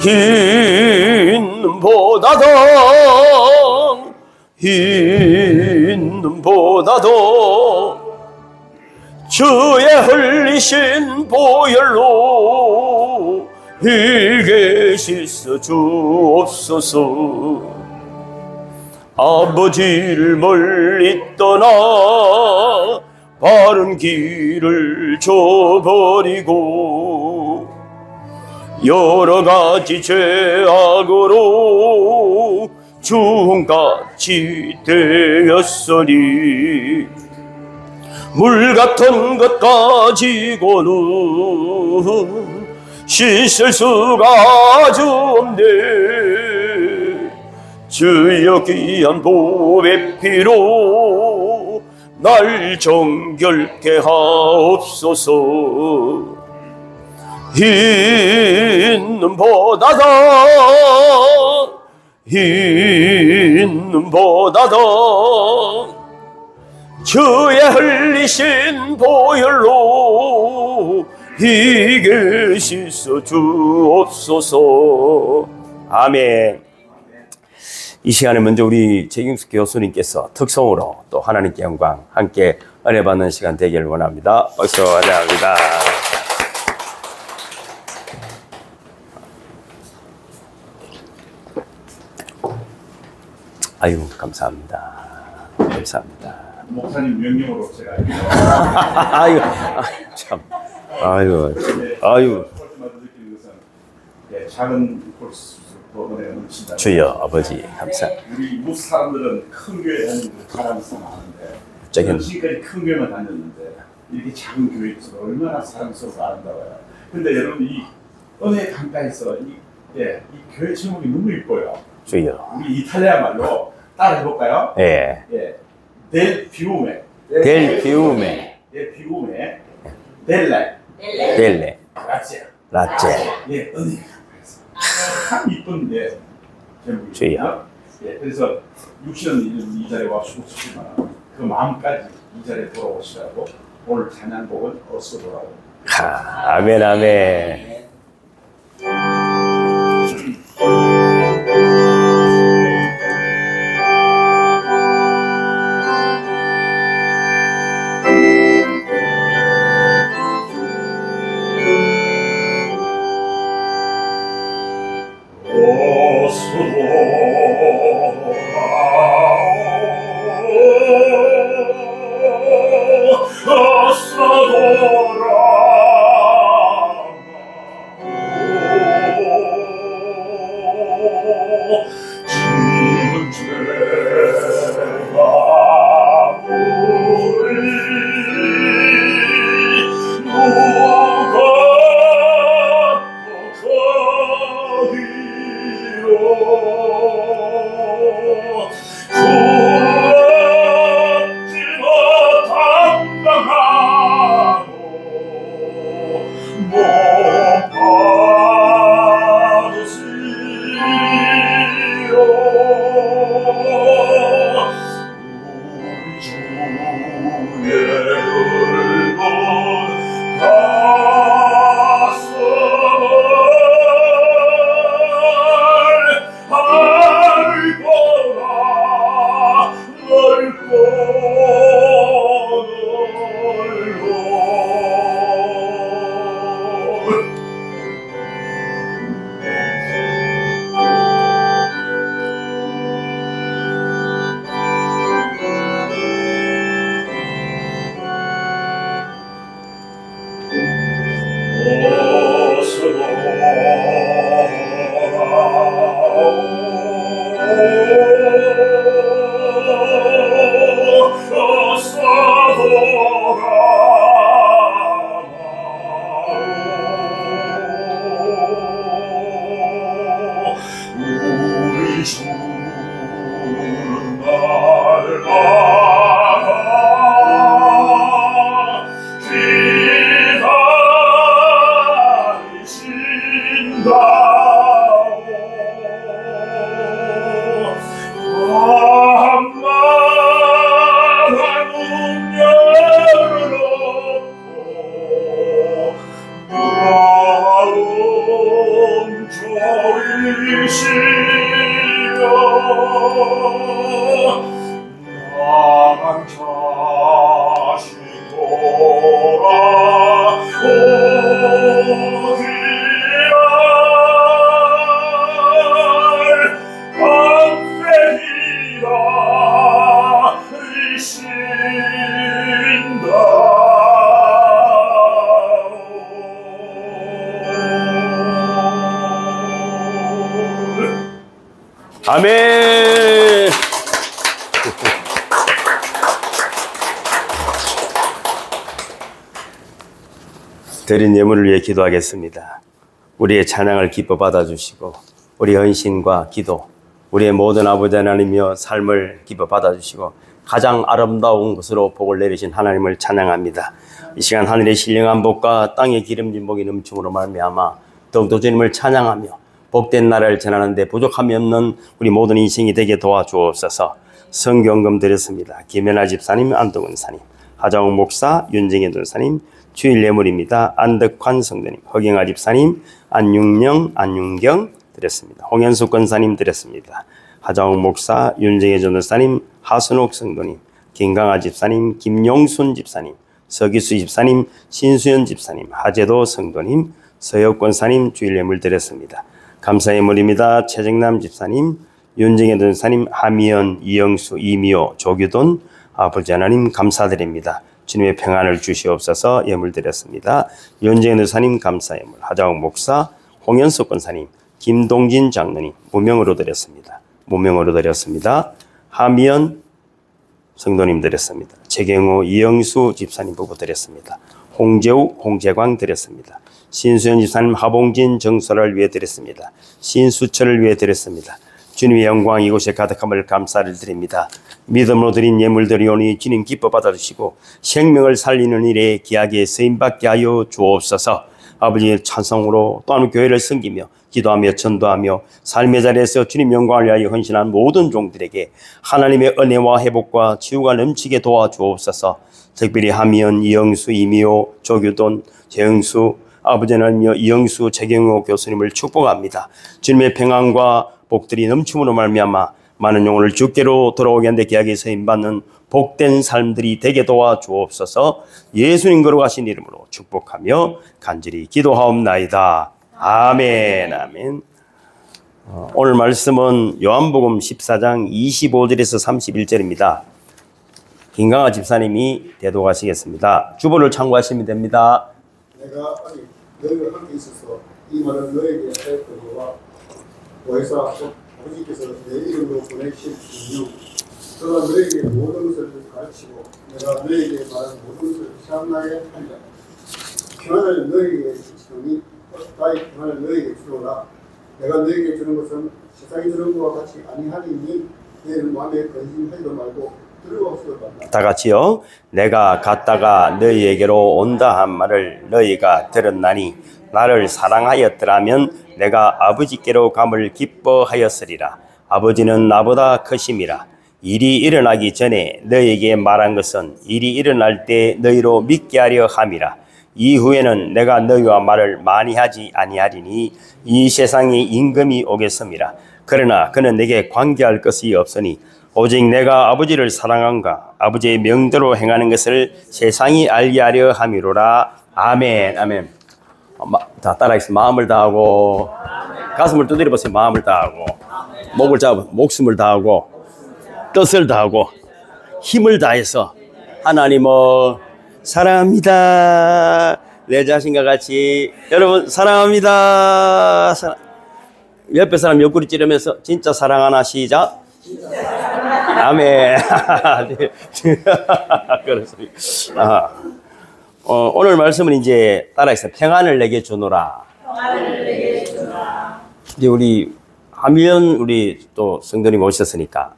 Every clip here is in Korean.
흰 눈보다도 주의 흘리신 보혈로 일게 씻어 주옵소서. 아버지를 멀리 떠나 바른 길을 저버리고 여러 가지 죄악으로 주홍같이 되었으니 물 같은 것 가지고는 씻을 수가 아주 없네. 주여 귀한 보배 피로 날 정결케 하옵소서. 흰 눈보다도 주의 흘리신 보혈로 이게 씻어 주옵소서. 아멘. 이 시간에 먼저 우리 최경숙 교수님께서 특성으로 또 하나님께 영광 함께 은혜 받는 시간 되기를 원합니다. 박수 환영합니다. 아유, 감사합니다. 감사합니다. 목사님 명령으로 제가 아유, 참, 아유. 작은 은혜가 넘친다. 주여 아버지 감사합니다. 우리 무 사람들은 큰 교회 다니는 사람이 많은데 지금까지 큰 교회만 다녔는데 이렇게 작은 교회에서 얼마나 사랑스럽고 아름다워요. 근데 여러분 이 은혜 강가에서 이 교회 제목이 너무 이뻐요. 주여. 우리 이탈리아 말로 따라 해볼까요? 예. 델 피우메. 델레. 라체. 예, 은혜. 참 이쁜 제목이죠. 주여. 예, 그래서 60년 이 자리에 와주고 싶지만 그 마음까지 이 자리에 돌아오시라고 오늘 찬양곡은 어서 돌아오. 아멘 아멘. 주이시여 나만 자신 아멘. 드린 예물을 위해 기도하겠습니다. 우리의 찬양을 기뻐 받아주시고 우리 헌신과 기도, 우리의 모든 아버지 하나님이여 삶을 기뻐 받아주시고 가장 아름다운 것으로 복을 내리신 하나님을 찬양합니다. 이 시간 하늘의 신령한 복과 땅의 기름진 복이 넘침으로 말미암아 더욱더 주님을 찬양하며 복된 나라를 전하는데 부족함이 없는 우리 모든 인생이 되게 도와주옵소서. 성경금 드렸습니다. 김연아 집사님, 안동은 사님, 하정욱 목사, 윤정혜 전사님, 주일 예물입니다. 안덕환 성도님, 허경아 집사님, 안윤경 드렸습니다. 홍현숙 권사님 드렸습니다. 하정욱 목사, 윤정혜 전사님, 하순옥 성도님, 김강아 집사님, 김용순 집사님, 서기수 집사님, 신수연 집사님, 하재도 성도님, 서혁 권사님 주일 예물 드렸습니다. 감사 예물입니다. 최정남 집사님, 윤정혜 전사님, 하미연, 이영수, 이미호, 조규돈, 아버지 하나님 감사드립니다. 주님의 평안을 주시옵소서. 예물 드렸습니다. 윤정혜 전사님 감사 예물, 하정욱 목사, 홍현숙 권사님, 김동진 장로님 무명으로 드렸습니다. 무명으로 드렸습니다. 하미연 성도님 드렸습니다. 최경호, 이영수 집사님 부부 드렸습니다. 홍재욱, 홍재광 드렸습니다. 신수연 집사님, 하봉진 정설을 위해 드렸습니다. 신수철을 위해 드렸습니다. 주님의 영광 이곳에 가득함을 감사를 드립니다. 믿음으로 드린 예물 드리오니 주님 기뻐 받아주시고 생명을 살리는 일에 귀하게 쓰임받게 하여 주옵소서. 아버지의 찬송으로 또한 교회를 섬기며 기도하며 전도하며 삶의 자리에서 주님 영광을 위하여 헌신한 모든 종들에게 하나님의 은혜와 회복과 치유가 넘치게 도와주옵소서. 특별히 하미연, 이영수, 이미호, 조규돈, 재영수, 아버지 하나님이여 이영수, 최경호 교수님을 축복합니다. 주님의 평안과 복들이 넘침으로 말미암아 많은 영혼을 주께로 돌아오게 하는데 귀하게 쓰임받는 복된 삶들이 되게 도와주옵소서. 예수님 거룩하신 이름으로 축복하며 간절히 기도하옵나이다. 아멘. 아멘. 오늘 말씀은 요한복음 14장 25절에서 31절입니다. 김강아 집사님이 대독하시겠습니다. 주보를 참고하시면 됩니다. 내가 아직 너희가 함께 있어서 이 말을 너희에게 하였거니와 보혜사 아버지께서 내 이름으로 보내신 이유 그가 너희에게 모든 것을 가르치고 내가 너희에게 말한 모든 것을 생각나게 하리라. 평안을 너희에게 주시노니 나의 평안을 너희에게 주노라. 내가 너희에게 주는 것은 세상이 주는 것과 같이 아니하리니 너희는 마음에 근심하지도 말고 다 같이요. 내가 갔다가 너희에게로 온다 한 말을 너희가 들었나니 나를 사랑하였더라면 내가 아버지께로 감을 기뻐하였으리라. 아버지는 나보다 크심이라. 일이 일어나기 전에 너희에게 말한 것은 일이 일어날 때 너희로 믿게 하려 함이라. 이후에는 내가 너희와 말을 많이 하지 아니하리니 이 세상에 임금이 오겠음이라. 그러나 그는 내게 관계할 것이 없으니 오직 내가 아버지를 사랑한가 아버지의 명대로 행하는 것을 세상이 알게 하려 함이로라. 아멘. 아멘. 다 따라하겠습니다. 마음을 다하고 가슴을 두드려 보세요. 마음을 다하고 목을 잡아 목숨을 다하고 뜻을 다하고 힘을 다해서 하나님을 사랑합니다. 내 자신과 같이 여러분 사랑합니다. 옆에 사람 옆구리 찌르면서 진짜 사랑하나 시작. 아멘. 그렇습니다. 오늘 말씀은 이제 따라하겠습니다. 평안을 내게 주노라. 평안을 내게 주노라. 이제 우리 하미연 우리 또 성도님 오셨으니까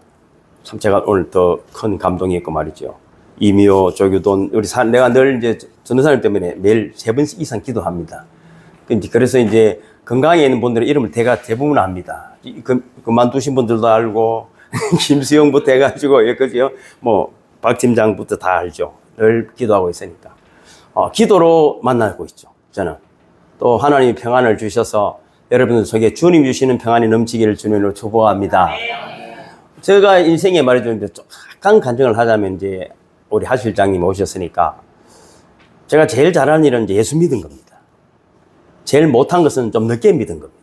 참 제가 오늘 더 큰 감동이 있고 말이죠. 이미호, 조규돈 우리 내가 늘 이제 전도사님 때문에 매일 3번 이상 기도합니다. 그래서 이제 건강에 있는 분들은 이름을 대부분 압니다. 그만두신 분들도 알고 김수영부터 해가지고 그죠? 뭐 박 팀장부터 다 알죠. 늘 기도하고 있으니까 기도로 만나고 있죠. 저는 또 하나님이 평안을 주셔서 여러분들 속에 주님 주시는 평안이 넘치기를 주님으로 축복합니다. 제가 인생에 말이죠, 이제 약간 간증을 하자면 이제 우리 하 실장님 오셨으니까 제가 제일 잘하는 일은 이제 예수 믿은 겁니다. 제일 못한 것은 좀 늦게 믿은 겁니다.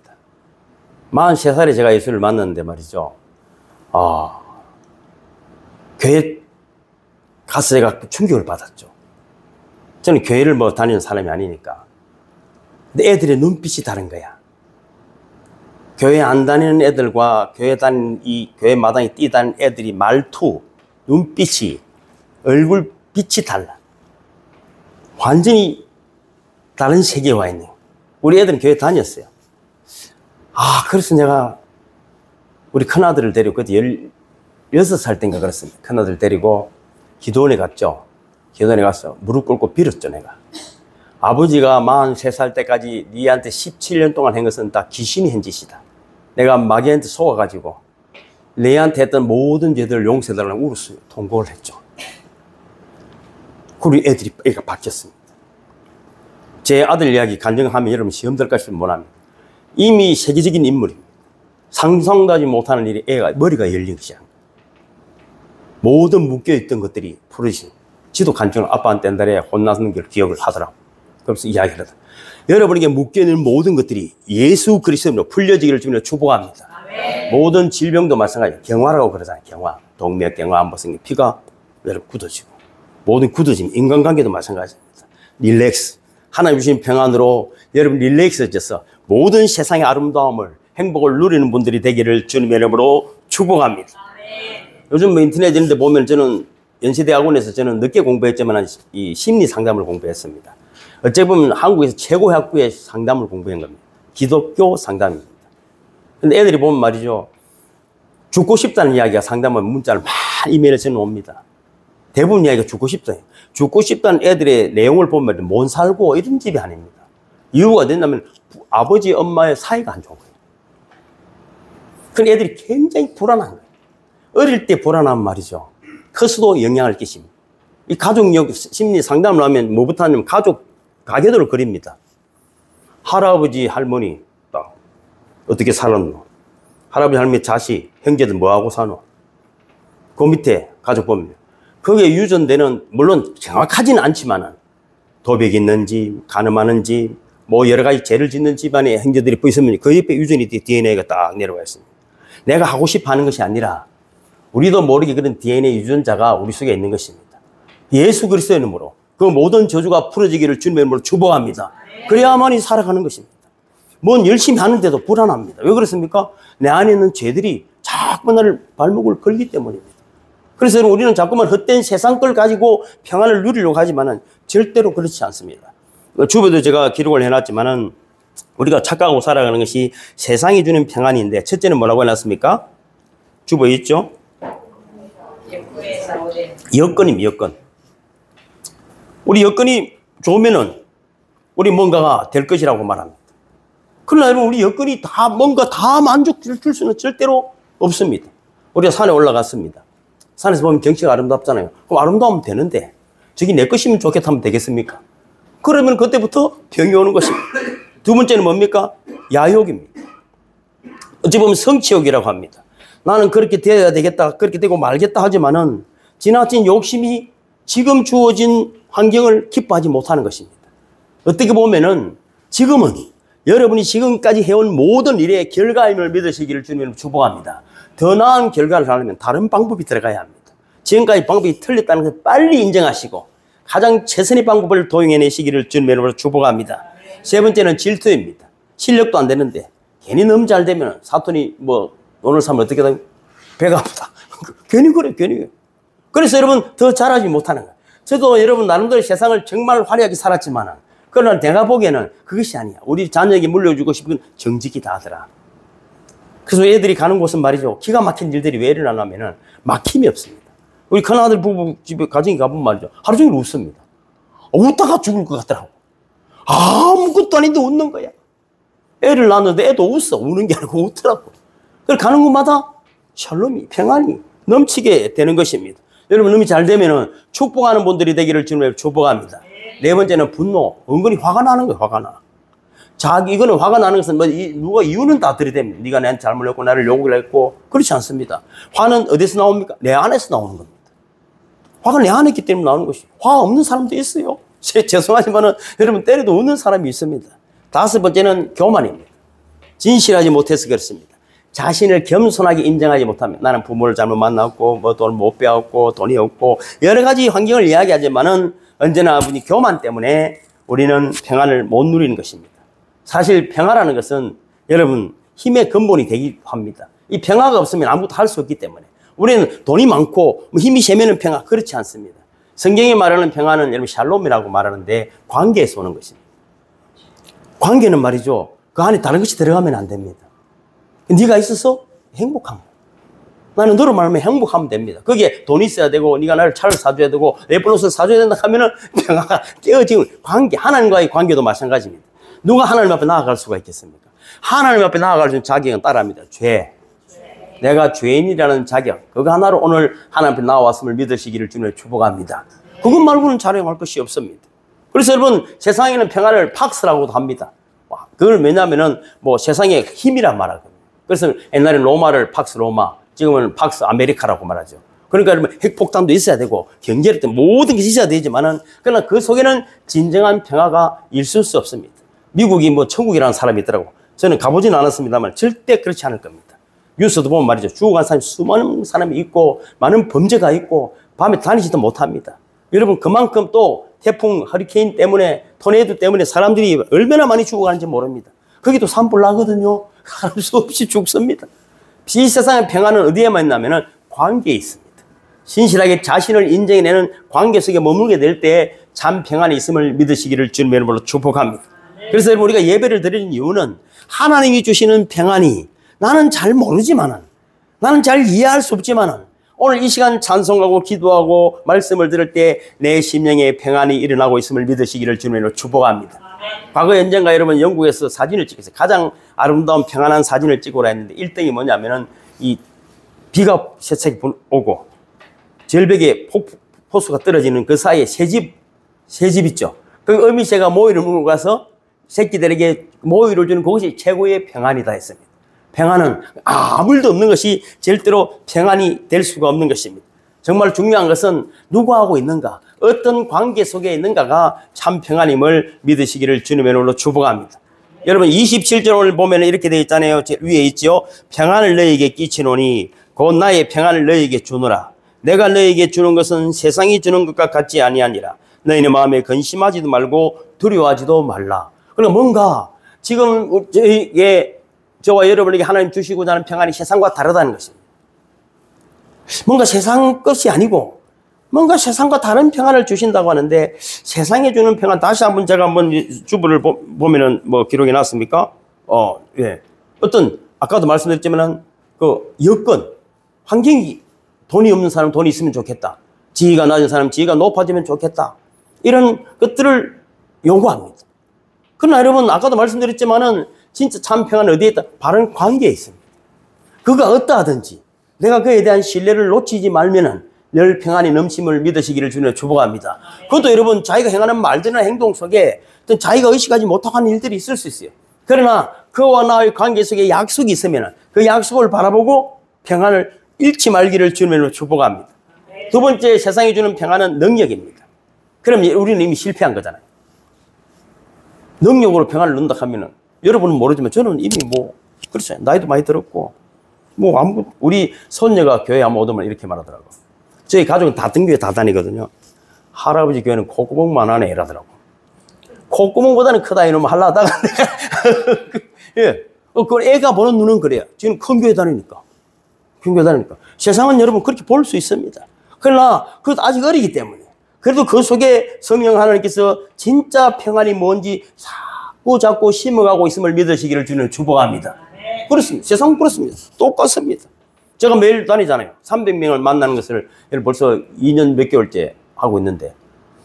43살에 제가 예수를 만났는데 말이죠. 교회 가서 제가 충격을 받았죠. 저는 교회를 뭐 다니는 사람이 아니니까. 근데 애들의 눈빛이 다른 거야. 교회 안 다니는 애들과 교회 다니는 이 교회 마당에 뛰다니는 애들이 말투, 눈빛이, 얼굴 빛이 달라. 완전히 다른 세계에 와 있는. 우리 애들은 교회 다녔어요. 그래서 내가 우리 큰아들을 데리고 그때 16살 때인가 그랬습니다. 큰아들 데리고 기도원에 갔죠. 기도원에 가서 무릎 꿇고 빌었죠, 내가. 아버지가 43살 때까지 니한테 17년 동안 한 것은 다 귀신이 한 짓이다. 내가 마귀한테 속아가지고 내한테 했던 모든 죄들을 용서해달라고 울었어요. 통곡을 했죠. 그리고 애가 바뀌었습니다. 제 아들 이야기 간증하면 여러분 시험 들까 싶으면 못합니다. 이미 세계적인 인물입니다. 상상도 하지 못하는 일이 애가 머리가 열린 것이야. 모든 묶여있던 것들이 풀어진. 지도 간증을 아빠한테 옛날에 혼나는 걸 기억을 하더라고. 그러면서 이야기를 하더라고. 여러분에게 묶여있는 모든 것들이 예수 그리스도로 풀려지기를 주님으로 축복합니다. 모든 질병도 마찬가지예요. 경화라고 그러잖아요. 경화. 동맥경화, 안보성 피가 여러분 굳어지고. 모든 굳어짐, 인간관계도 마찬가지입니다. 릴렉스. 하나님 주신 평안으로 여러분 릴렉스해져서 모든 세상의 아름다움을, 행복을 누리는 분들이 되기를 주님의 이름으로 축복합니다. 요즘 뭐 인터넷 이런 데 보면 저는 연세대학원에서 저는 늦게 공부했지만 이 심리 상담을 공부했습니다. 어찌 보면 한국에서 최고 학부의 상담을 공부한 겁니다. 기독교 상담입니다. 근데 애들이 보면 말이죠. 죽고 싶다는 이야기가 상담은 문자를 많이 이메일에 저는 옵니다. 대부분 이야기가 죽고 싶다. 죽고 싶다는 애들의 내용을 보면 못 살고 이런 집이 아닙니다. 이유가 된다면 아버지, 엄마의 사이가 안 좋은 거예요. 그런 애들이 굉장히 불안한 거예요. 어릴 때 불안한 말이죠. 커서도 영향을 끼칩니다. 이 가족력 심리 상담을 하면 뭐부터 하냐면 가족 가계도를 그립니다. 할아버지, 할머니 딱 어떻게 살았노? 할아버지, 할머니, 자식, 형제들 뭐하고 사노? 그 밑에 가족 보면 거기에 유전되는, 물론 정확하지는 않지만은 도벽이 있는지, 가늠하는지, 뭐 여러 가지 죄를 짓는 집안에 형제들이 있으면 그 옆에 유전이 DNA가 딱 내려와 있습니다. 내가 하고 싶어 하는 것이 아니라 우리도 모르게 그런 DNA 유전자가 우리 속에 있는 것입니다. 예수 그리스도의 이름으로 그 모든 저주가 풀어지기를 주님의 이름으로 축복합니다. 그래야만이 살아가는 것입니다. 뭔 열심히 하는데도 불안합니다. 왜 그렇습니까? 내 안에 있는 죄들이 자꾸 나를 발목을 걸기 때문입니다. 그래서 우리는 자꾸만 헛된 세상 걸 가지고 평안을 누리려고 하지만은 절대로 그렇지 않습니다. 주보도 제가 기록을 해놨지만은 우리가 착각하고 살아가는 것이 세상이 주는 평안인데, 첫째는 뭐라고 해놨습니까? 주보에 있죠? 여건입니다. 여건. 우리 여건이 좋으면은 우리 뭔가가 될 것이라고 말합니다. 그러나 여러분, 우리 여건이 다 뭔가 다 만족 줄 수는 절대로 없습니다. 우리가 산에 올라갔습니다. 산에서 보면 경치가 아름답잖아요. 그럼 아름다우면 되는데 저기 내 것이면 좋겠다 하면 되겠습니까? 그러면 그때부터 병이 오는 것입니다. 두 번째는 뭡니까? 야욕입니다. 어찌 보면 성취욕이라고 합니다. 나는 그렇게 되어야 되겠다, 그렇게 되고 말겠다 하지만은 지나친 욕심이 지금 주어진 환경을 기뻐하지 못하는 것입니다. 어떻게 보면은 지금은 여러분이 지금까지 해온 모든 일의 결과임을 믿으시기를 주님으로 축복합니다. 더 나은 결과를 하려면 다른 방법이 들어가야 합니다. 지금까지 방법이 틀렸다는 것을 빨리 인정하시고 가장 최선의 방법을 도용해내시기를 주님의 이름으로 축복합니다. 세 번째는 질투입니다. 실력도 안 되는데 괜히 너무 잘 되면 사돈이 뭐 오늘 사면 어떻게 돼? 배가 아프다. 괜히 그래, 괜히. 그래서 여러분 더 잘하지 못하는 거예요. 저도 여러분 나름대로 세상을 정말 화려하게 살았지만 그러나 내가 보기에는 그것이 아니야. 우리 자녀에게 물려주고 싶은 정직이 다하더라. 그래서 애들이 가는 곳은 말이죠. 기가 막힌 일들이 왜 일어나냐면은 막힘이 없습니다. 우리 큰아들 부부 집에 가정에 가보면 말이죠. 하루 종일 웃습니다. 웃다가 죽을 것 같더라고. 아무것도 아닌데 웃는 거야. 애를 낳았는데 애도 웃어. 우는 게 아니고 웃더라고. 그래서 가는 곳마다 샬롬이, 평안이 넘치게 되는 것입니다. 여러분, 너무 잘 되면은 축복하는 분들이 되기를 주님의 축복합니다. 네 번째는 분노. 은근히 화가 나는 거예요, 화가 나. 이거는 화가 나는 것은 누가 이유는 다 들이댑니다. 네가 나한테 잘못 했고 나를 욕을 했고 그렇지 않습니다. 화는 어디서 나옵니까? 내 안에서 나오는 겁니다. 화가 내 안에 있기 때문에 나오는 것이. 화 없는 사람도 있어요. 죄송하지만은 여러분 때려도 웃는 사람이 있습니다. 다섯 번째는 교만입니다. 진실하지 못해서 그렇습니다. 자신을 겸손하게 인정하지 못하면 나는 부모를 잘못 만났고 뭐 돈을 못 배웠고 돈이 없고 여러 가지 환경을 이야기하지만은 언제나 우리 교만 때문에 우리는 평안을 못 누리는 것입니다. 사실 평화라는 것은 여러분 힘의 근본이 되기도 합니다. 이 평화가 없으면 아무것도 할 수 없기 때문에 우리는 돈이 많고 힘이 세면은 평화 그렇지 않습니다. 성경이 말하는 평화는 여러분 샬롬이라고 말하는데 관계에서 오는 것입니다. 관계는 말이죠. 그 안에 다른 것이 들어가면 안 됩니다. 네가 있어서 행복한 거야. 나는 너로 말하면 행복하면 됩니다. 거기에 돈이 있어야 되고 네가 나를 차를 사줘야 되고 에플로스를 사줘야 된다 하면은 평화가 깨어지는 관계, 하나님과의 관계도 마찬가지입니다. 누가 하나님 앞에 나아갈 수가 있겠습니까? 하나님 앞에 나아갈 수 있는 자격은 따라합니다. 죄. 내가 죄인이라는 자격. 그거 하나로 오늘 하나님 앞에 나와왔음을 믿으시기를 주님의 축복합니다. 그것 말고는 자랑할 것이 없습니다. 그래서 여러분 세상에는 평화를 팍스라고도 합니다. 그걸 왜냐하면은 뭐 세상의 힘이란 말하거든요. 그래서 옛날에 로마를 팍스 로마, 지금은 팍스 아메리카라고 말하죠. 그러니까 여러분 핵폭탄도 있어야 되고 경제를 모든 것이 있어야 되지만은 그러나 그 속에는 진정한 평화가 있을 수 없습니다. 미국이 뭐 천국이라는 사람이 있더라고. 저는 가보진 않았습니다만 절대 그렇지 않을 겁니다. 뉴스도 보면 말이죠. 죽어간 사람이 수많은 사람이 있고 많은 범죄가 있고 밤에 다니지도 못합니다. 여러분 그만큼 또 태풍, 허리케인 때문에 토네이도 때문에 사람들이 얼마나 많이 죽어가는지 모릅니다. 거기도 산불 나거든요. 할 수 없이 죽습니다. 이 세상의 평화는 어디에만 있냐면은 관계에 있습니다. 신실하게 자신을 인정해내는 관계 속에 머물게 될 때 참 평안이 있음을 믿으시기를 주님의 이름으로 축복합니다. 그래서 여러분 우리가 예배를 드리는 이유는 하나님이 주시는 평안이 나는 잘 모르지만은 나는 잘 이해할 수 없지만은 오늘 이 시간 찬송하고 기도하고 말씀을 들을 때 내 심령에 평안이 일어나고 있음을 믿으시기를 주님으로 축복합니다. 과거 언젠가 여러분 영국에서 사진을 찍었어요. 가장 아름다운 평안한 사진을 찍으라 했는데 1등이 뭐냐면은 이 비가 세차게 오고 절벽에 폭포수가 떨어지는 그 사이에 새집 있죠. 그 어미새가 모이를 물고 가서 새끼들에게 모이를 주는 그것이 최고의 평안이다 했습니다. 평안은 아무 일도 없는 것이 절대로 평안이 될 수가 없는 것입니다. 정말 중요한 것은 누구하고 있는가, 어떤 관계 속에 있는가가 참 평안임을 믿으시기를 주님의 이름으로 축복합니다. 여러분 27절 오늘 보면 이렇게 되어 있잖아요. 위에 있죠. 평안을 너희에게 끼치노니 곧 나의 평안을 너희에게 주노라. 내가 너희에게 주는 것은 세상이 주는 것과 같지 아니하니라. 너희는 마음에 근심하지도 말고 두려워하지도 말라. 그러니까 뭔가 지금 저와 여러분에게 하나님 주시고자 하는 평안이 세상과 다르다는 것입니다. 뭔가 세상 것이 아니고 뭔가 세상과 다른 평안을 주신다고 하는데 세상에 주는 평안 다시 한번 제가 한번 주부를 보면은 뭐 기록이 났습니까? 예. 어떤 아까도 말씀드렸지만은 그 여건 환경이 돈이 없는 사람 돈이 있으면 좋겠다. 지위가 낮은 사람 지위가 높아지면 좋겠다. 이런 것들을 요구합니다. 그러나 여러분 아까도 말씀드렸지만은 진짜 참 평안은 어디에 있다? 바른 관계에 있습니다. 그가 어떠하든지 내가 그에 대한 신뢰를 놓치지 말면은 늘 평안이 넘침을 믿으시기를 주님의 축복합니다. 그것도 여러분 자기가 행하는 말들이나 행동 속에 어떤 자기가 의식하지 못하고 하는 일들이 있을 수 있어요. 그러나 그와 나의 관계 속에 약속이 있으면 그 약속을 바라보고 평안을 잃지 말기를 주님의 축복합니다. 두 번째 세상이 주는 평안은 능력입니다. 그럼 우리는 이미 실패한 거잖아요. 능력으로 평안을 넣는다 하면은 여러분은 모르지만 저는 이미 그렇죠. 나이도 많이 들었고 우리 손녀가 교회 한번 오더만 이렇게 말하더라고. 저희 가족은 다 등교회 다 다니거든요. 할아버지 교회는 콧구멍만 하네 이러더라고. 콧구멍보다는 크다 이놈 하려다가 예. 그 애가 보는 눈은 그래요. 지금 큰 교회 다니니까. 세상은 여러분 그렇게 볼 수 있습니다. 그러나 그것도 아직 어리기 때문에 그래도 그 속에 성령 하나님께서 진짜 평안이 뭔지 자꾸 심어가고 있음을 믿으시기를 주는 축복합니다. 그렇습니다. 세상은 그렇습니다. 똑같습니다. 제가 매일 다니잖아요. 300명을 만나는 것을 벌써 2년 몇 개월째 하고 있는데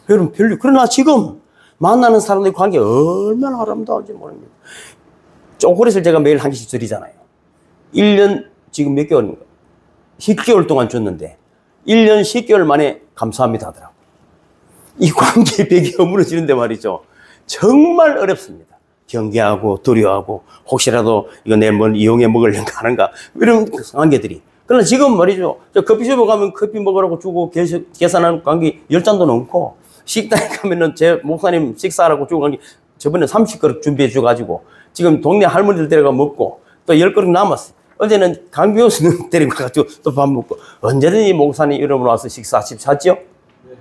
여러분 그러나 지금 만나는 사람들의 관계가 얼마나 아름다운지 모릅니다. 초콜릿을 제가 매일 한 개씩 드리잖아요. 1년 지금 몇 개월인가? 10개월 동안 줬는데 1년 10개월 만에 감사합니다 하더라고요. 이 관계의 벽이 허물어지는데 말이죠. 정말 어렵습니다. 경계하고 두려워하고 혹시라도 이거 내 뭘 이용해 먹으려고 하는가 이런 관계들이. 그러나 지금 말이죠. 저 커피숍에 가면 커피 먹으라고 주고 계산하는 관계 10잔도 넘고 식당에 가면은 제 목사님 식사하라고 주고 간 게 저번에 30그릇 준비해 줘가지고 지금 동네 할머니들 데려가 먹고 또 10그릇 남았어요. 어제는 강비호수 데리고 가가지고 또 밥 먹고 언제든지 목사님 이름으로 와서 식사하십시오. 샀죠?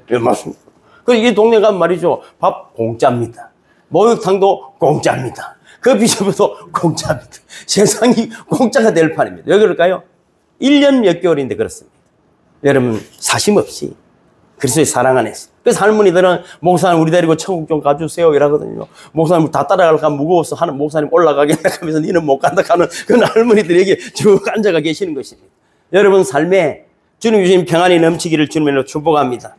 네, 맞습니다. 그리고 이 동네 가면 말이죠. 밥 공짜입니다. 목욕탕도 공짜입니다. 커피숍도 공짜입니다. 세상이 공짜가 될 판입니다. 왜 그럴까요? 1년 몇 개월인데 그렇습니다. 여러분 사심 없이 그리스도의 사랑 안에서. 그래서 할머니들은 목사님 우리 데리고 천국 좀 가주세요 이러거든요. 목사님 다 따라갈까 무거워서 하는 목사님 올라가겠다 하면서 니는 못 간다 하는 그런 할머니들에게 쭉 앉아가 계시는 것입니다. 여러분 삶에 주님 주신 평안이 넘치기를 주님으로 축복합니다.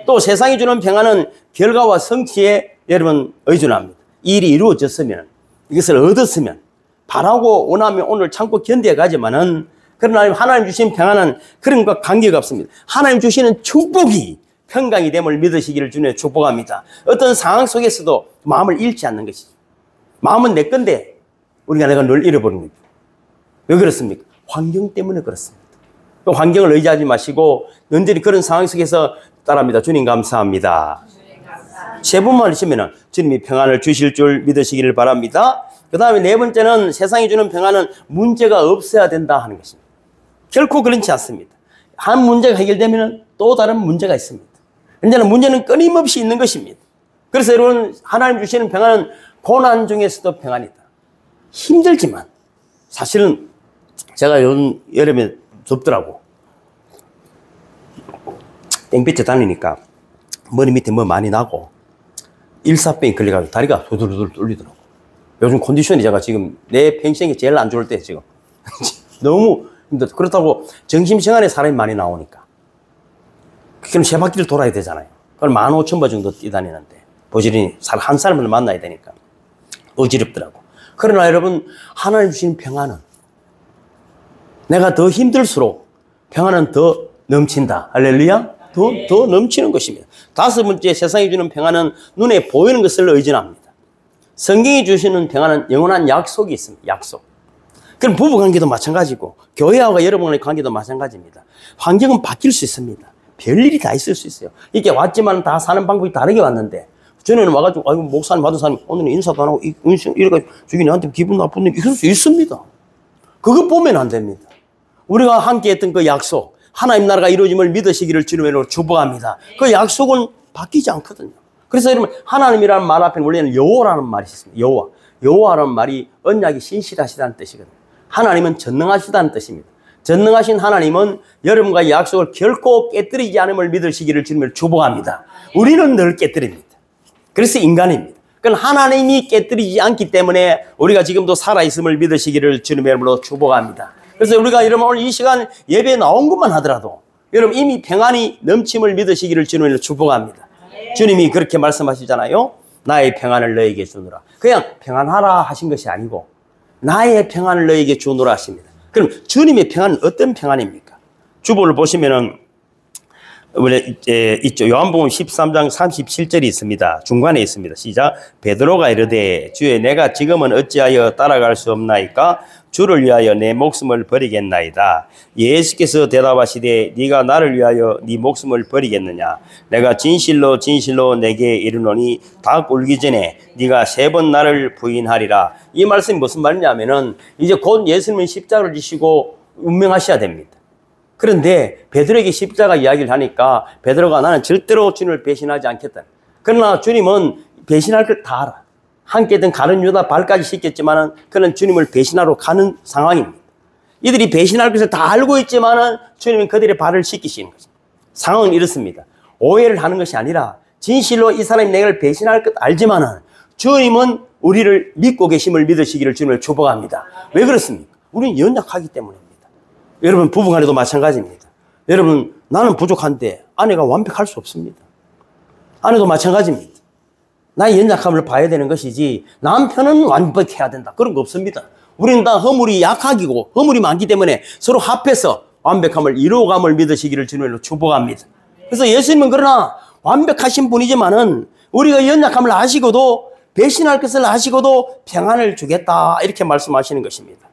또 세상이 주는 평안은 결과와 성취에 여러분 의존합니다. 일이 이루어졌으면 이것을 얻었으면 바라고 원하면 오늘 참고 견뎌 가지만은 그러나 하나님 주신 평안은 그런 것과 관계가 없습니다. 하나님 주시는 축복이 평강이 됨을 믿으시기를 주님의 축복합니다. 어떤 상황 속에서도 마음을 잃지 않는 것이죠. 마음은 내 건데 우리가 내가 늘 잃어버린 거죠. 왜 그렇습니까? 환경 때문에 그렇습니다. 또 환경을 의지하지 마시고 언제나 그런 상황 속에서 따라합니다. 주님 감사합니다. 세 번만 하시면 주님이 평안을 주실 줄 믿으시기를 바랍니다. 그 다음에 네 번째는 세상이 주는 평안은 문제가 없어야 된다 하는 것입니다. 결코 그렇지 않습니다. 한 문제가 해결되면 또 다른 문제가 있습니다. 언제나 문제는 끊임없이 있는 것입니다. 그래서 여러분 하나님 주시는 평안은 고난 중에서도 평안이다. 힘들지만 사실은 제가 요즘 여름에 덥더라고. 땡볕에 다니니까 머리 밑에 뭐 많이 나고 일사병이 걸려가지고 다리가 후들후들 뚫리더라고. 요즘 컨디션이 제가 지금 내 평생에 제일 안 좋을 때 지금 너무 힘들어. 그렇다고 점심시간에 사람이 많이 나오니까 그럼 세 바퀴를 돌아야 되잖아요. 그럼 15,000보 정도 뛰다니는데 부지런히 한 사람을 만나야 되니까 어지럽더라고. 그러나 여러분 하나님 주신 평안은 내가 더 힘들수록 평안은 더 넘친다. 할렐루야. 더 넘치는 것입니다. 다섯 번째 세상이 주는 평안은 눈에 보이는 것을 의존합니다. 성경이 주시는 평안은 영원한 약속이 있습니다. 약속. 그럼 부부관계도 마찬가지고 교회와 여러분의 관계도 마찬가지입니다. 환경은 바뀔 수 있습니다. 별일이 다 있을 수 있어요. 이게 왔지만 다 사는 방법이 다르게 왔는데 전에는 와가지고 아이고 목사님 받은 사람이 오늘은 인사도 안 하고 이래가지고 저기 나한테 기분 나쁜 일 이럴 수 있습니다. 그거 보면 안 됩니다. 우리가 함께 했던 그 약속 하나님 나라가 이루어짐을 믿으시기를 주님으로 축복합니다. 그 약속은 바뀌지 않거든요. 그래서 여러분 하나님이라는 말 앞에 원래는 여호와라는 말이 있습니다. 여호와라는 말이 언약이 신실하시다는 뜻이거든요. 하나님은 전능하시다는 뜻입니다. 전능하신 하나님은 여러분과의 약속을 결코 깨뜨리지 않음을 믿으시기를 주님을 축복합니다. 우리는 늘 깨뜨립니다. 그래서 인간입니다. 그건 하나님이 깨뜨리지 않기 때문에 우리가 지금도 살아있음을 믿으시기를 주님의 이름으로 축복합니다. 그래서 우리가 여러분 오늘 이 시간 예배에 나온 것만 하더라도 여러분 이미 평안이 넘침을 믿으시기를 주님을 축복합니다. 주님이 그렇게 말씀하시잖아요. 나의 평안을 너에게 주노라. 그냥 평안하라 하신 것이 아니고 나의 평안을 너에게 주노라 하십니다. 그럼 주님의 평안은 어떤 평안입니까? 주보를 보시면은 원래 있죠. 요한복음 13장 37절이 있습니다. 중간에 있습니다. 시작. 베드로가 이르되 주여 내가 지금은 어찌하여 따라갈 수 없나이까? 주를 위하여 내 목숨을 버리겠나이다. 예수께서 대답하시되 네가 나를 위하여 네 목숨을 버리겠느냐? 내가 진실로 진실로 내게 이르노니 닭 울기 전에 네가 3번 나를 부인하리라. 이 말씀이 무슨 말이냐면은 이제 곧 예수님은 십자가를 지시고 운명하셔야 됩니다. 그런데 베드로에게 십자가 이야기를 하니까 베드로가 나는 절대로 주님을 배신하지 않겠다. 그러나 주님은 배신할 걸 다 알아. 함께든 가룟 유다 발까지 씻겼지만은 그는 주님을 배신하러 가는 상황입니다. 이들이 배신할 것을 다 알고 있지만은 주님은 그들의 발을 씻기시는 것입니다. 상황은 이렇습니다. 오해를 하는 것이 아니라 진실로 이 사람이 내가 배신할 것 알지만은 주님은 우리를 믿고 계심을 믿으시기를 주님을 축복합니다. 왜 그렇습니까? 우리는 연약하기 때문입니다. 여러분 부부간에도 마찬가지입니다. 여러분 나는 부족한데 아내가 완벽할 수 없습니다. 아내도 마찬가지입니다. 나의 연약함을 봐야 되는 것이지 남편은 완벽해야 된다. 그런 거 없습니다. 우리는 다 허물이 약하기고 허물이 많기 때문에 서로 합해서 완벽함을 이루어감을 믿으시기를 주님으로 축복합니다. 그래서 예수님은 그러나 완벽하신 분이지만은 우리가 연약함을 아시고도 배신할 것을 아시고도 평안을 주겠다. 이렇게 말씀하시는 것입니다.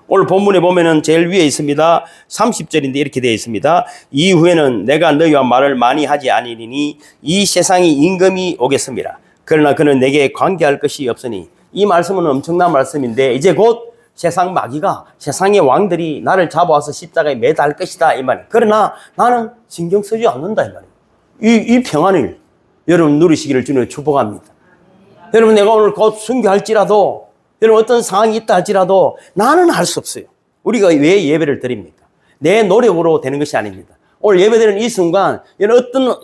오늘 본문에 보면은 제일 위에 있습니다. 30절인데 이렇게 되어 있습니다. 이후에는 내가 너희와 말을 많이 하지 아니니 이 세상이 임금이 오겠습니다. 그러나 그는 내게 관계할 것이 없으니, 이 말씀은 엄청난 말씀인데 이제 곧 세상 마귀가, 세상의 왕들이 나를 잡아와서 십자가에 매달 것이다 이 말이에요. 그러나 나는 신경 쓰지 않는다 이 말이에요. 이 평안을 여러분 누리시기를 주님을 축복합니다. 여러분, 내가 오늘 곧 순교할지라도, 여러분 어떤 상황이 있다 할지라도 나는 할 수 없어요. 우리가 왜 예배를 드립니까? 내 노력으로 되는 것이 아닙니다. 오늘 예배드리는 이 순간, 어떤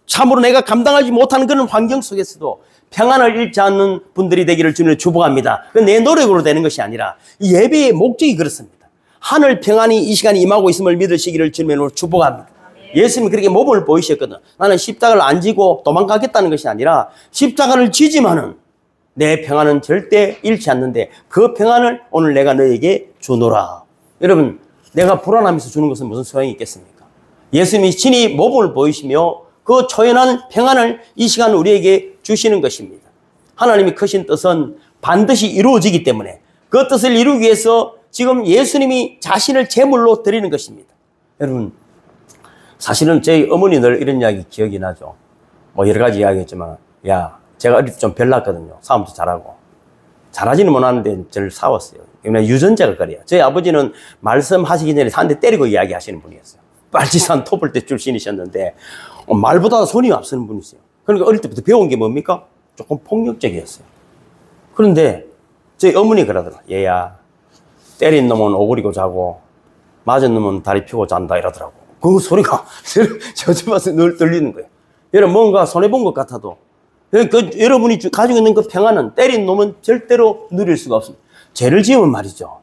참으로 내가 감당하지 못하는 그런 환경 속에서도 평안을 잃지 않는 분들이 되기를 주님을 축복합니다. 내 노력으로 되는 것이 아니라 이 예배의 목적이 그렇습니다. 하늘 평안이 이 시간에 임하고 있음을 믿으시기를 주님으로 축복합니다. 예수님이 그렇게 몸을 보이셨거든. 나는 십자가를 안 지고 도망가겠다는 것이 아니라 십자가를 지지만은 내 평안은 절대 잃지 않는데 그 평안을 오늘 내가 너에게 주노라. 여러분, 내가 불안하면서 주는 것은 무슨 소용이 있겠습니까? 예수님이 친히 몸을 보이시며 그 초연한 평안을 이 시간 우리에게 주시는 것입니다. 하나님이 크신 뜻은 반드시 이루어지기 때문에 그 뜻을 이루기 위해서 지금 예수님이 자신을 제물로 드리는 것입니다. 여러분, 사실은 저희 어머니 늘 이런 이야기 기억이 나죠. 뭐 여러 가지 이야기했지만, 야, 제가 어릴 때 좀 별났거든요. 싸움도 잘하고. 잘하지는 못하는데 저를 싸웠어요. 유전자가 그래요. 저희 아버지는 말씀하시기 전에 한 대 때리고 이야기하시는 분이었어요. 빨치산 토벌대 출신이셨는데 말보다 손이 앞서는 분이세요. 그러니까 어릴 때부터 배운 게 뭡니까? 조금 폭력적이었어요. 그런데 저희 어머니 그러더라. 얘야, 때린 놈은 오그리고 자고 맞은 놈은 다리 펴고 잔다 이러더라고. 그 소리가 저집에서 늘 들리는 거예요. 여러분, 뭔가 손해본 것 같아도 여러분이 가지고 있는 그 평안은 때린 놈은 절대로 누릴 수가 없습니다. 죄를 지으면 말이죠,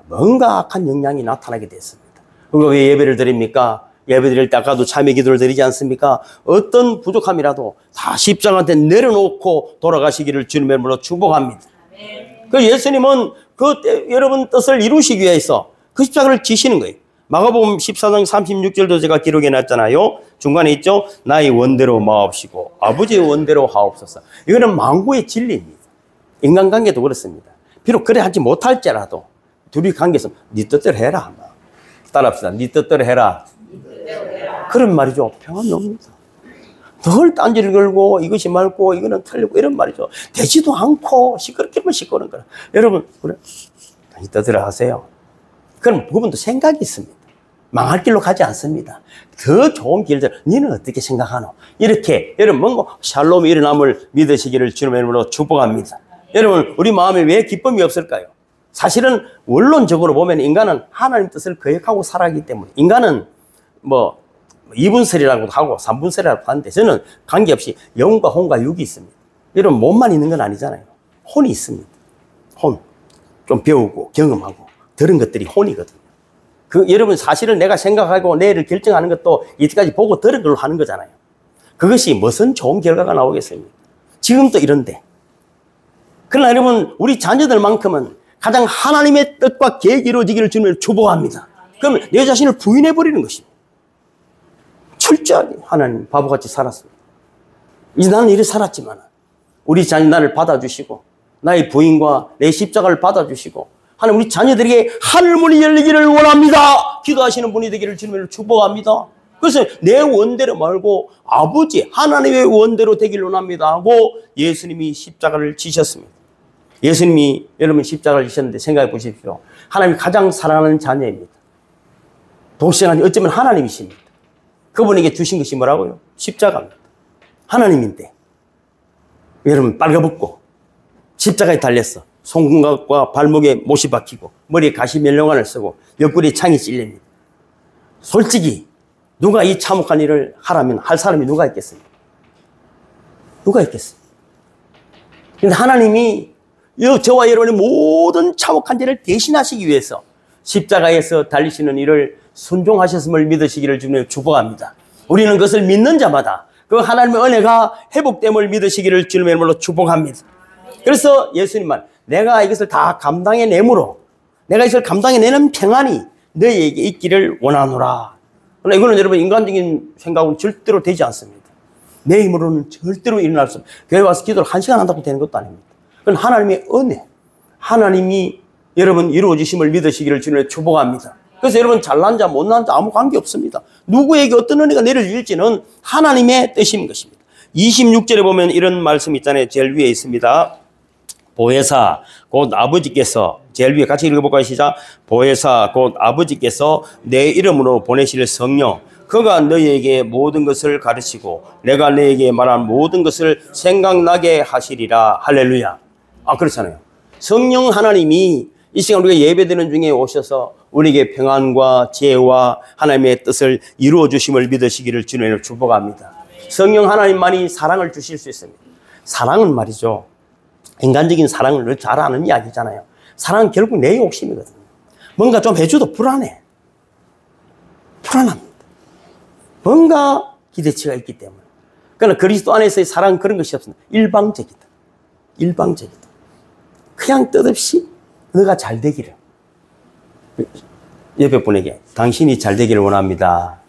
뭔가 악한 영향이 나타나게 됐습니다. 그리고 왜 예배를 드립니까? 예배 드릴 때 아까도 참회 기도를 드리지 않습니까? 어떤 부족함이라도 다 십자가한테 내려놓고 돌아가시기를 주님의 이름으로 축복합니다. 그 예수님은 여러분 뜻을 이루시기 위해서 그 십자가를 지시는 거예요. 마가복음 14장 36절도 제가 기록해 놨잖아요. 중간에 있죠. 나의 원대로 마옵시고 아버지의 원대로 하옵소서. 이거는 만구의 진리입니다. 인간관계도 그렇습니다. 비록 그래 하지 못할지라도 둘이 관계에서 네 뜻대로 해라. 따라합시다. 네 뜻대로 해라. 그런 말이죠. 평안이 옵니다. 늘 딴지를 걸고 이것이 맑고 이거는 틀리고 이런 말이죠. 되지도 않고 시끄럽게만 시끄러운 거라. 여러분, 그래, 네 뜻대로 하세요. 그럼 그분도 생각이 있습니다. 망할 길로 가지 않습니다. 더 좋은 길들, 너는 어떻게 생각하노? 이렇게 여러분 뭔가 샬롬이 일어남을 믿으시기를 주님의 이름으로 축복합니다. 여러분, 우리 마음에 왜 기쁨이 없을까요? 사실은 원론적으로 보면 인간은 하나님 뜻을 거역하고 살아가기 때문에, 인간은 뭐 2분설이라고도 하고 3분설이라고 하는데 저는 관계없이 영과 혼과 육이 있습니다. 여러분, 몸만 있는 건 아니잖아요. 혼이 있습니다. 혼. 좀 배우고 경험하고 들은 것들이 혼이거든요. 여러분, 사실은 내가 생각하고 내일을 결정하는 것도 이때까지 보고 들은 걸로 하는 거잖아요. 그것이 무슨 좋은 결과가 나오겠습니까? 지금도 이런데. 그러나 여러분, 우리 자녀들만큼은 가장 하나님의 뜻과 계획이 이루어지기를 주님을 축복합니다. 그러면 내 자신을 부인해버리는 것입니다. 철저하게 하나님 바보같이 살았습니다. 이제 나는 이렇게 살았지만 우리 자녀 나를 받아주시고 나의 부인과 내 십자가를 받아주시고 하나님 우리 자녀들에게 하늘문이 열리기를 원합니다. 기도하시는 분이 되기를 주님을 축복합니다. 그래서 내 원대로 말고 아버지 하나님의 원대로 되기를 원합니다 하고 예수님이 십자가를 지셨습니다. 예수님이 여러분 십자가를 지셨는데 생각해 보십시오. 하나님이 가장 사랑하는 자녀입니다. 독생하니 어쩌면 하나님이십니다. 그분에게 주신 것이 뭐라고요? 십자가입니다. 하나님인데 여러분 빨가벗고 십자가에 달렸어. 손각과 발목에 못이 박히고 머리에 가시 멸령관을 쓰고 옆구리에 창이 찔립니다. 솔직히 누가 이 참혹한 일을 하라면 할 사람이 누가 있겠습니까? 누가 있겠습니까? 그런데 하나님이 저와 여러분의 모든 참혹한 일을 대신하시기 위해서 십자가에서 달리시는 일을 순종하셨음을 믿으시기를 주님의 축복합니다. 우리는 그것을 믿는 자마다 그 하나님의 은혜가 회복됨을 믿으시기를 주님의 이름으로 축복합니다. 그래서 예수님만 내가 이것을 다 감당해내므로 내가 이것을 감당해내는 평안이 너희에게 있기를 원하노라. 그러나 이거는 여러분 인간적인 생각은 절대로 되지 않습니다. 내 힘으로는 절대로 일어날 수 없어요. 교회 와서 기도를 1시간 한다고 되는 것도 아닙니다. 그건 하나님의 은혜. 하나님이 여러분 이루어지심을 믿으시기를 주님의 축복합니다. 그래서 여러분 잘난 자 못난 자 아무 관계 없습니다. 누구에게 어떤 은혜가 내려질지는 하나님의 뜻인 것입니다. 26절에 보면 이런 말씀 있잖아요. 제일 위에 있습니다. 보혜사 곧 아버지께서, 제일 위에 같이 읽어볼까요? 시작. 보혜사 곧 아버지께서 내 이름으로 보내실 성령, 그가 너희에게 모든 것을 가르치고 내가 너희에게 말한 모든 것을 생각나게 하시리라. 할렐루야. 그렇잖아요. 성령 하나님이 이 시간 우리가 예배드리는 중에 오셔서 우리에게 평안과 지혜와 하나님의 뜻을 이루어 주심을 믿으시기를 주님을 축복합니다. 성령 하나님만이 사랑을 주실 수 있습니다. 사랑은 말이죠, 인간적인 사랑을 잘 아는 이야기잖아요. 사랑은 결국 내 욕심이거든요. 뭔가 좀 해줘도 불안합니다. 뭔가 기대치가 있기 때문에. 그러나 그리스도 안에서의 사랑은 그런 것이 없습니다. 일방적이다. 그냥 뜻없이 너가 잘 되기를. 옆에 분에게 당신이 잘 되기를 원합니다.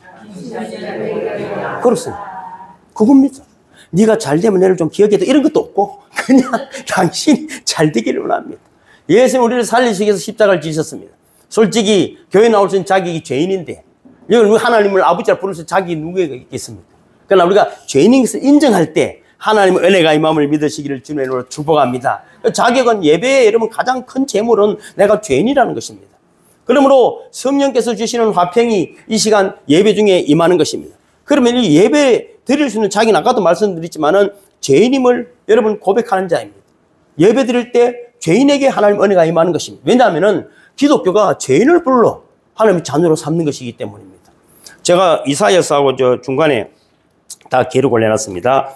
그렇습니다. 그겁니다. 네가 잘 되면 내를 좀 기억해도 이런 것도 없고 그냥 당신이 잘 되기를 원합니다. 예수님 우리를 살리시기 위해서 십자가를 지셨습니다. 솔직히 교회 나올 수 있는 자격이 죄인인데 이걸 하나님을 아버지라 부를 수 있는 자격이 누구에게 있겠습니까? 그러나 우리가 죄인인 것을 인정할 때 하나님의 은혜가 이 마음을 믿으시기를 주님으로 축복합니다. 자격은 예배에 여러분 가장 큰 재물은 내가 죄인이라는 것입니다. 그러므로 성령께서 주시는 화평이 이 시간 예배 중에 임하는 것입니다. 그러면 이 예배 드릴 수 있는 자기는 아까도 말씀드렸지만은 죄인임을 여러분 고백하는 자입니다. 예배 드릴 때 죄인에게 하나님 은혜가 임하는 것입니다. 왜냐하면은 기독교가 죄인을 불러 하나님의 자녀로 삼는 것이기 때문입니다. 제가 이사야서하고 저 중간에 다 기록을 해놨습니다.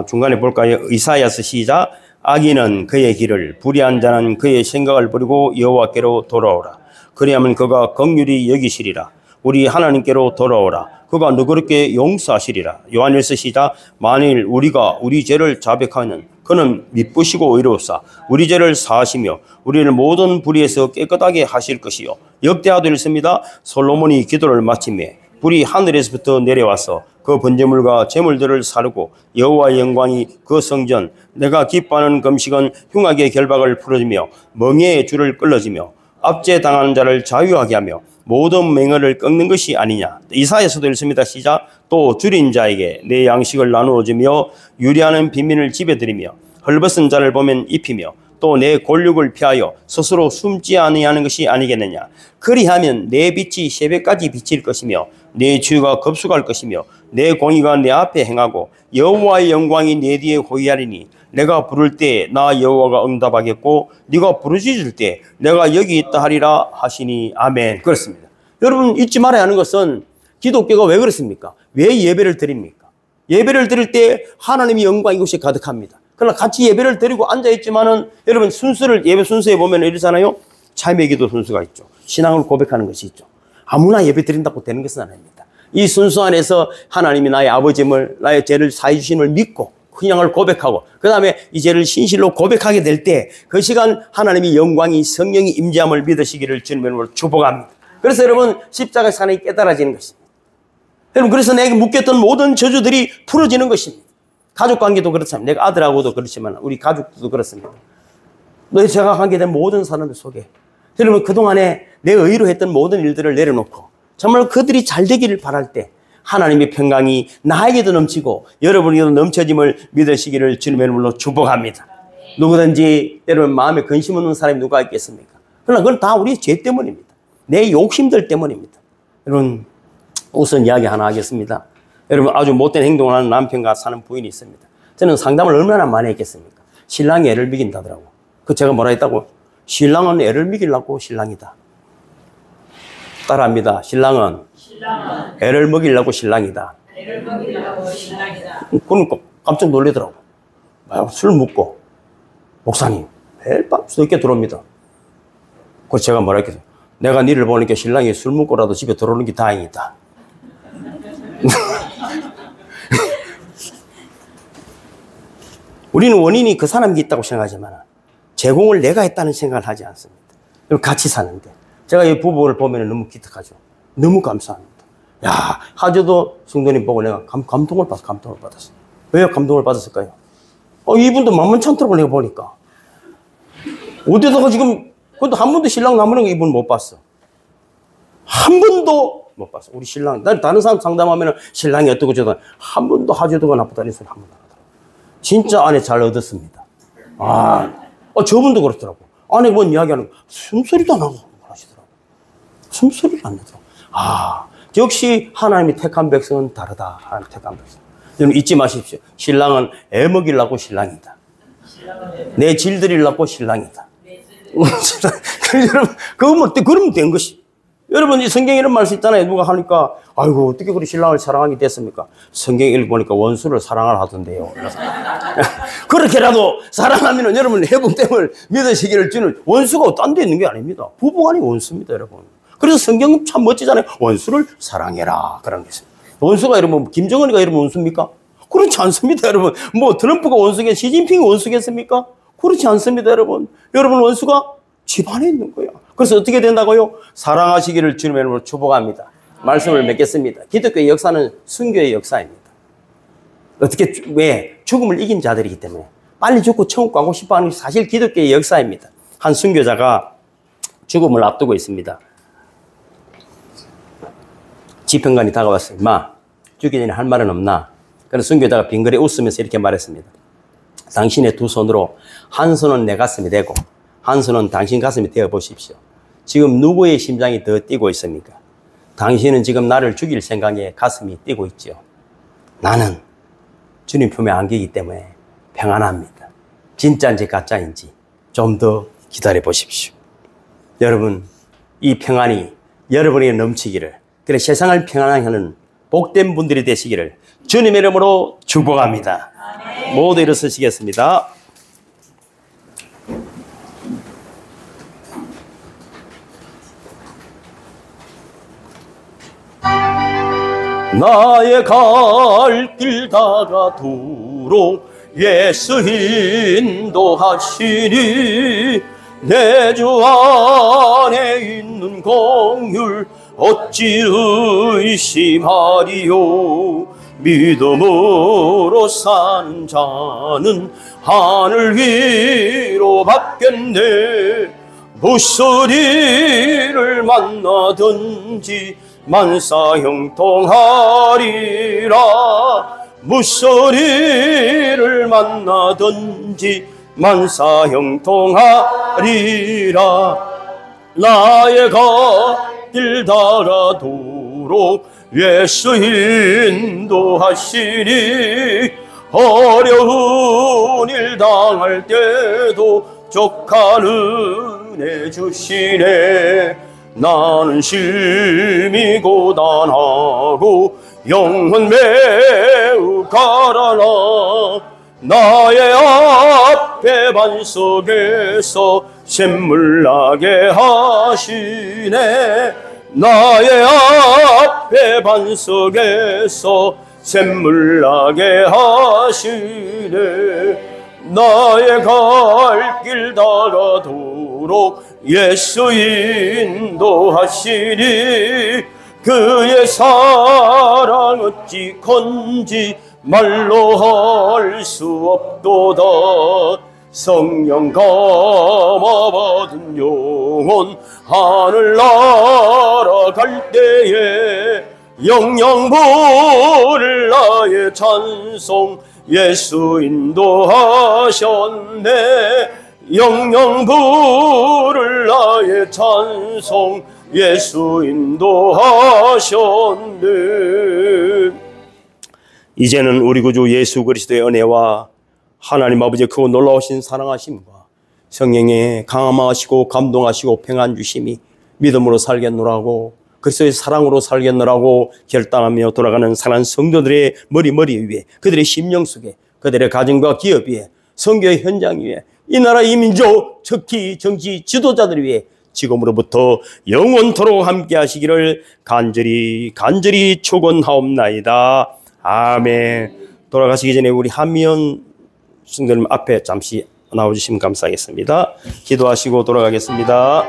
중간에 볼까요? 이사야서 시작. 악인은 그의 길을, 불의한 자는 그의 생각을 버리고 여호와께로 돌아오라. 그리하면 그가 긍휼히 여기시리라. 우리 하나님께로 돌아오라. 그가 너그럽게 용서하시리라. 요한일서 시작. 만일 우리가 우리 죄를 자백하면 그는 미쁘시고 의로우사 우리 죄를 사하시며 우리를 모든 불의에서 깨끗하게 하실 것이요. 역대하도 읽습니다. 솔로몬이 기도를 마치매 불이 하늘에서부터 내려와서 그 번제물과 제물들을 사르고 여호와의 영광이 그 성전, 내가 기뻐하는 금식은 흉악의 결박을 풀어주며 멍에의 줄을 끌어주며 압제당하는 자를 자유하게 하며 모든 맹어를 꺾는 것이 아니냐. 이사야서도 읽습니다. 시작. 또 줄인 자에게 내 양식을 나누어 주며 유리하는 빈민을 집에 들이며 헐벗은 자를 보면 입히며 또 내 골육을 피하여 스스로 숨지 아니하는 것이 아니겠느냐. 그리하면 내 빛이 새벽까지 비칠 것이며 내 주가 급속할 것이며 내 공의가 내 앞에 행하고 여호와의 영광이 내 뒤에 호위하리니 내가 부를 때 나 여호와가 응답하겠고 네가 부르짖을 때 내가 여기 있다 하리라 하시니. 아멘. 그렇습니다. 여러분 잊지 말아야 하는 것은 기독교가 왜 그렇습니까? 왜 예배를 드립니까? 예배를 드릴 때 하나님의 영광 이곳이 가득합니다. 그러나 같이 예배를 드리고 앉아있지만은 여러분 순서를 예배 순서에 보면 이러잖아요. 참회 기도 순서가 있죠. 신앙을 고백하는 것이 있죠. 아무나 예배 드린다고 되는 것은 아닙니다. 이 순서 안에서 하나님이 나의 아버지임을, 나의 죄를 사해 주심을 믿고 그냥을 고백하고 그 다음에 이 죄를 신실로 고백하게 될 때 그 시간 하나님의 영광이 성령이 임재함을 믿으시기를 주님으로 축복합니다. 그래서 여러분 십자가 사랑이 깨달아지는 것입니다. 여러분 그래서 내게 묶였던 모든 저주들이 풀어지는 것입니다. 가족관계도 그렇습니다. 내가 아들하고도 그렇지만 우리 가족도 그렇습니다. 너희 제가 관계된 모든 사람들 속에 여러분 그동안에 내 의로 했던 모든 일들을 내려놓고 정말 그들이 잘 되기를 바랄 때 하나님의 평강이 나에게도 넘치고 여러분에게도 넘쳐짐을 믿으시기를 주님의 이름으로 축복합니다. 누구든지 여러분 마음에 근심 없는 사람이 누가 있겠습니까? 그러나 그건 다 우리 죄 때문입니다. 내 욕심들 때문입니다. 여러분 우선 이야기 하나 하겠습니다. 여러분 아주 못된 행동을 하는 남편과 사는 부인이 있습니다. 저는 상담을 얼마나 많이 했겠습니까? 신랑이 애를 먹인다더라고. 그 제가 뭐라 했다고? 신랑은 애를 먹이려고 신랑이다. 따라합니다. 신랑은 애를 먹이려고 신랑이다. 그건 깜짝 놀라더라고. 술 먹고 목사님 매일 밤 늦게 들어옵니다. 그래서 제가 뭐라 했겠어요? 내가 니를 보니까 신랑이 술 먹고라도 집에 들어오는 게 다행이다. 우리는 원인이 그 사람이 있다고 생각하지만 제공을 내가 했다는 생각을 하지 않습니다. 같이 사는데 제가 이 부부를 보면 너무 기특하죠. 너무 감사합니다. 야, 하저도 성도님 보고 내가 감동을 받았어. 왜 감동을 받았을까요? 이분도 만만치 않더라고, 내가 보니까. 어디다가 지금, 근데 한 번도 신랑 나무는 거 이분 못 봤어. 한 번도 못 봤어. 우리 신랑, 다른 사람 상담하면 신랑이 어떻고 저쩌고 한 번도 하저도가 나쁘다는 소리 한 번도 안 하더라고. 진짜 아내 잘 얻었습니다. 저분도 그렇더라고. 아내 뭔 이야기하는 거, 숨소리도 안 하고 하시더라고. 숨소리도 안 나더라고. 역시 하나님이 택한 백성은 다르다. 하나님 택한 백성. 여러분 잊지 마십시오. 신랑은 애 먹이려고 신랑이다. 내 질들이려고 신랑이다. 여러분, 그러면 된 것이. 여러분, 이 성경에 이런 말씀 있잖아요. 누가 하니까, 아이고, 어떻게 그리 신랑을 사랑하게 됐습니까? 성경 읽어보니까 원수를 사랑을 하던데요. 그렇게라도 사랑하면 여러분 회복됨을 믿으시기를 주는 원수가 딴 데 있는 게 아닙니다. 부부간이 원수입니다, 여러분. 그래서 성경은 참 멋지잖아요. 원수를 사랑해라. 그런 게 있습니다. 원수가 여러분, 김정은이가 여러분 원수입니까? 그렇지 않습니다, 여러분. 트럼프가 원수겠, 시진핑이 원수겠습니까? 그렇지 않습니다, 여러분. 여러분, 원수가 집안에 있는 거예요. 그래서 어떻게 된다고요? 사랑하시기를 주님의 이름으로 축복합니다. 말씀을 맺겠습니다. 기독교의 역사는 순교의 역사입니다. 왜? 죽음을 이긴 자들이기 때문에. 빨리 죽고 천국 가고 싶어 하는 게 사실 기독교의 역사입니다. 한 순교자가 죽음을 앞두고 있습니다. 지평관이 다가왔어요. 마, 죽기 전에 할 말은 없나? 그래서 순교자가 빙그레 웃으면서 이렇게 말했습니다. 당신의 두 손으로 한 손은 내 가슴에 대고 한 손은 당신 가슴에 대어 보십시오. 지금 누구의 심장이 더 뛰고 있습니까? 당신은 지금 나를 죽일 생각에 가슴이 뛰고 있죠. 나는 주님 품에 안기기 때문에 평안합니다. 진짜인지 가짜인지 좀 더 기다려 보십시오. 여러분, 이 평안이 여러분에게 넘치기를, 그래 세상을 평안하게 하는 복된 분들이 되시기를 주님의 이름으로 축복합니다. 모두 일어서시겠습니다. 나의 갈 길 다가도록 예수 인도하시니 내 주 안에 있는 공율 어찌 의심하리요. 믿음으로 사는 자는 하늘 위로 받겠네. 무소리를 만나든지 만사 형통하리라. 무소리를 만나든지 만사 형통하리라. 나의 길 달아도록 예수 인도하시니 어려운 일 당할 때도 족한 은혜 주시네. 나는 심히 고단하고 영혼 매우 가라나. 나의 앞에 반석에서 샘물 나게 하시네. 나의 앞에 반석에서 샘물 나게 하시네. 나의 갈 길 다가도록 예수 인도하시니 그의 사랑 어찌 건지 말로 할 수 없도다. 성령 감화받은 영혼 하늘 날아갈 때에 영영 부를 나의 찬송 예수 인도하셨네. 영영 부를 나의 찬송 예수 인도하셨네. 이제는 우리 구주 예수 그리스도의 은혜와 하나님 아버지의 크고 놀라우신 사랑하심과 성령의 강함하시고 감동하시고 평안 주심이 믿음으로 살겠노라고 그리스도의 사랑으로 살겠노라고 결단하며 돌아가는 사랑하는 성도들의 머리 위에, 그들의 심령 속에, 그들의 가정과 기업 위에, 선교의 현장 위에, 이 나라 이 민족 특히 정치 지도자들 위에 지금으로부터 영원토록 함께 하시기를 간절히 축원하옵나이다. 아멘. 돌아가시기 전에 우리 한미연 성도님 앞에 잠시 나와주시면 감사하겠습니다. 기도하시고 돌아가겠습니다.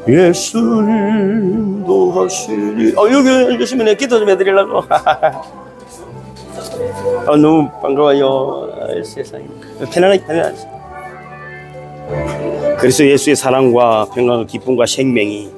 예수님 도하시니. 여기 앉으시면 내가 기도 좀 해드리려고. 너무 반가워요. 세상에. 편안하게. 그래서 예수의 사랑과 평강과 기쁨과 생명이